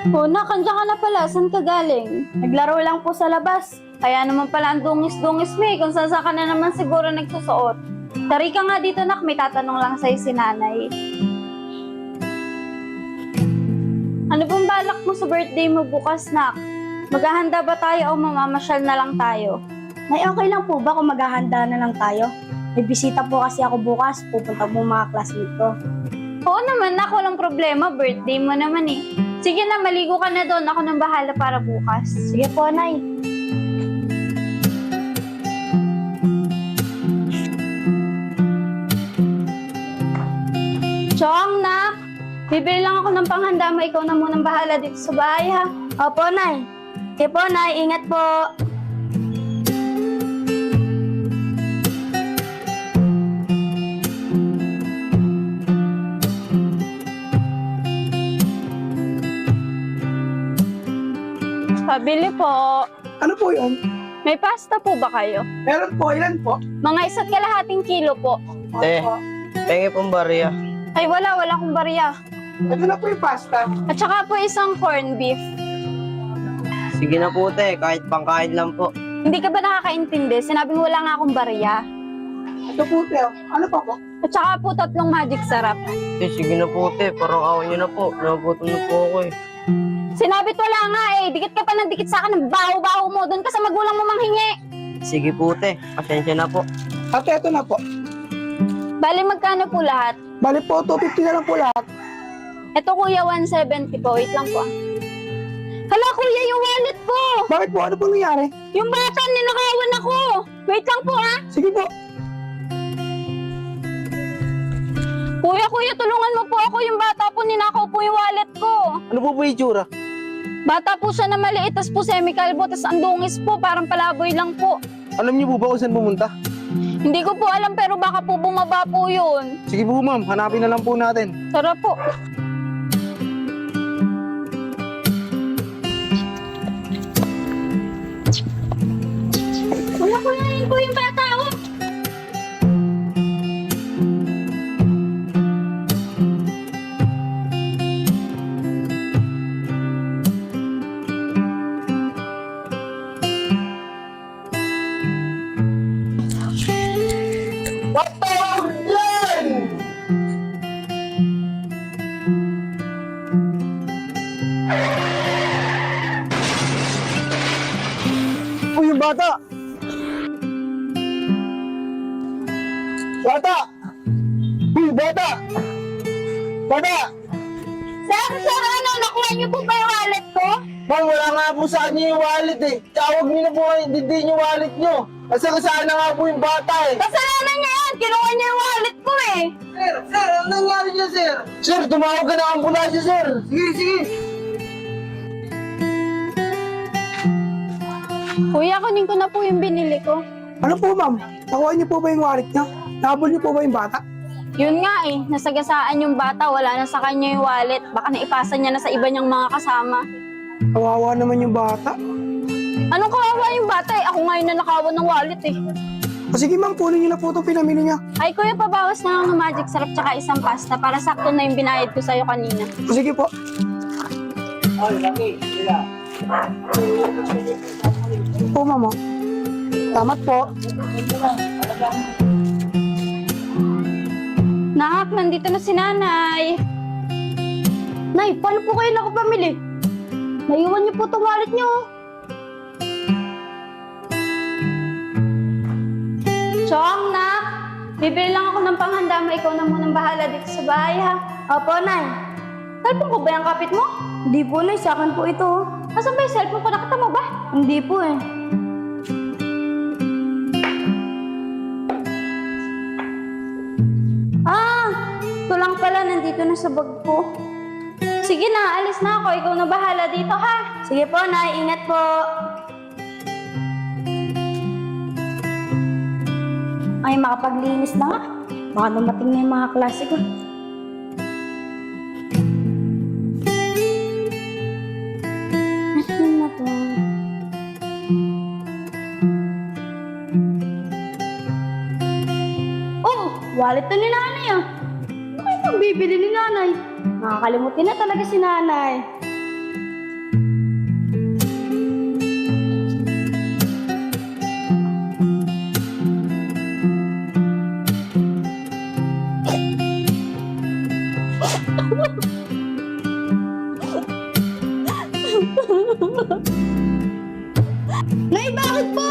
Oh, nak, andiyan ka na pala. Saan ka galing? Naglaro lang po sa labas. Kaya naman pala ang dungis-dungis mo eh. Kung saan ka na naman siguro nagsusuot. Tari ka nga dito, nak. May tatanong lang sa'yo si nanay. Ano bang balak mo sa birthday mo bukas, nak? Maghahanda ba tayo o mamamasyal na lang tayo? Nay, okay lang po ba kung maghahanda na lang tayo? May bisita po kasi ako bukas. Pupunta po mga classmate ko. Oo naman, nak. Walang problema. Birthday mo naman eh. Sige na, maligo ka na doon. Ako nang bahala para bukas. Sige po, Nay. Chong, nak. Bibili lang ako ng panghanda mo. Ikaw na munang bahala dito sa bahay, ha? Opo, Nay. Sige po, Nay. Ingat po. Pabili po. Ano po yun? May pasta po ba kayo? Meron po, ilan po? Mga 1.5 kilo po. Te, pengi pong barya. Ay, wala akong barya. Ito na po yung pasta. At saka po isang corn beef. Sige na po te, kahit pangkain lang po. Hindi ka ba nakakaintindi? Sinabi mo wala nga akong barya. Ito po, Teo. Ano pa po? At saka po 3 magic sarap. Te, sige na po te, parang awan nyo na po. Nagutom na po ako eh. Sinabit wala nga eh. Dikit ka pa ng dikit sa akin ng baho-baho mo. Doon ka sa magulang mo manghingi. Sige po te, pasensya na po. Ate, ito na po. Bali, magkano po lahat? Bali po, 250 na lang po lahat. Ito kuya, 170 po. Wait lang po. Hala kuya, yung wallet po! Bakit po? Ano po nangyari? Yung bata, ninakawan ako! Wait lang po ha! Sige po. Kuya, tulungan mo po ako. Yung bata po, ninakaw po yung wallet ko. Ano po ba yung tsura? Bata po siya na maliit, tas po semi-kalbo, tas ang dungis po, parang palaboy lang po. Alam niyo po ba kung saan pumunta? Hindi ko po alam, pero baka po bumaba po yun. Sige po ma'am, hanapin na lang po natin. Tara po. Kuya, yun po yung bata, oh. What the yan? Po yung bata! Bata! Uy, bata! Bata! Sir, ano? Nakuha niyo po ba yung wallet ko? Ma'am, wala nga po sa kanya yung wallet eh. Tawag niyo na po hindi yung wallet niyo. Kasi kasaan na nga po yung bata eh. Kasalanan niya yan! Kinuha niya yung wallet ko eh! Sir, ano nangyari niya, sir? Sir, tumawag ka ng ambulansya, sir. Sige, sige. Kuya, kunin ko na po yung binili ko. Ano po, ma'am? Nakuha niyo po ba yung wallet niya? Nahabol niyo po ba yung bata? Yun nga eh, nasagasaan yung bata, wala na sa kanya yung wallet. Baka naipasa niya na sa iba niyang mga kasama. Kawawa naman yung bata. Anong kawawa yung bata eh? Ako ngayon na nakawan ng wallet eh. O sige, ma'am, kunin niyo na po itong pinamili niya. Ay kuya, pabawas na lang ng magic sarap tsaka isang pasta para sakto na yung binayad ko sa'yo kanina. O sige po. Po, ma'am. Oh. Tamat po. Nak, nandito na si nanay. Nay, paano po kayo nakapamili? Naiwan niyo po itong wallet niyo. Chong, nak, bibili lang ako ng panghanda mo. Ikaw na munang bahala dito sa bahay, ha? Opo, Nay. Cellphone ko ba yung kapit mo? Hindi po, Nay. Sa akin po ito. Asan ba yung cellphone ko? Nakita mo ba? Hindi po eh. Ito lang pala, nandito na sa bag ko. Sige na, alis na ako. Ikaw na bahala dito, ha? Sige po, Nay. Ingat po. Ay, makapaglinis na nga. Baka dumating na yung mga klase ko. Asan na to? Oh, wallet to ni nanay ah. Ano kayo pang bibili ni nanay? Nakakalimutin na talaga si nanay. Nay, bakit po?